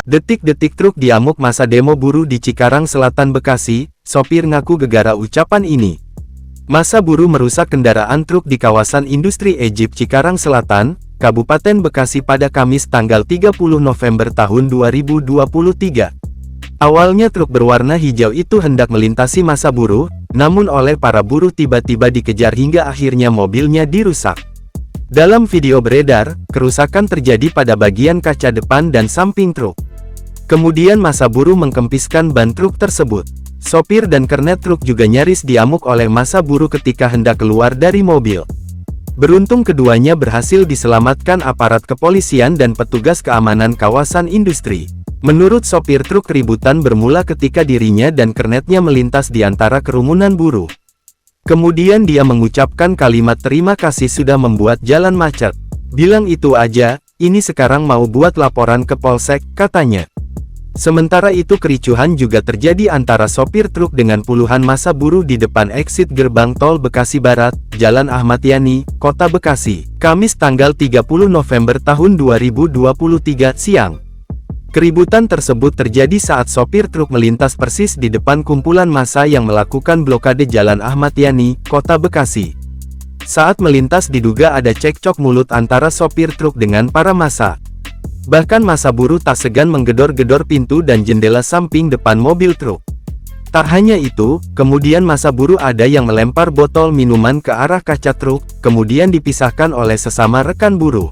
Detik-detik truk diamuk masa demo buruh di Cikarang Selatan Bekasi, sopir ngaku gegara ucapan ini. Massa buruh merusak kendaraan truk di kawasan industri Egypt Cikarang Selatan, Kabupaten Bekasi pada Kamis tanggal 30 November tahun 2023. Awalnya truk berwarna hijau itu hendak melintasi massa buruh, namun oleh para buruh tiba-tiba dikejar hingga akhirnya mobilnya dirusak. Dalam video beredar, kerusakan terjadi pada bagian kaca depan dan samping truk. Kemudian massa buruh mengkempiskan ban truk tersebut. Sopir dan kernet truk juga nyaris diamuk oleh massa buruh ketika hendak keluar dari mobil. Beruntung keduanya berhasil diselamatkan aparat kepolisian dan petugas keamanan kawasan industri. Menurut sopir truk, keributan bermula ketika dirinya dan kernetnya melintas di antara kerumunan buruh. Kemudian dia mengucapkan kalimat terima kasih sudah membuat jalan macet. Bilang itu aja, ini sekarang mau buat laporan ke polsek, katanya. Sementara itu kericuhan juga terjadi antara sopir truk dengan puluhan massa buruh di depan exit gerbang tol Bekasi Barat, Jalan Ahmad Yani, Kota Bekasi, Kamis tanggal 30 November tahun 2023 siang. Keributan tersebut terjadi saat sopir truk melintas persis di depan kumpulan massa yang melakukan blokade Jalan Ahmad Yani, Kota Bekasi. Saat melintas diduga ada cekcok mulut antara sopir truk dengan para massa. Bahkan massa buruh tak segan menggedor-gedor pintu dan jendela samping depan mobil truk. Tak hanya itu, kemudian massa buruh ada yang melempar botol minuman ke arah kaca truk, kemudian dipisahkan oleh sesama rekan buruh.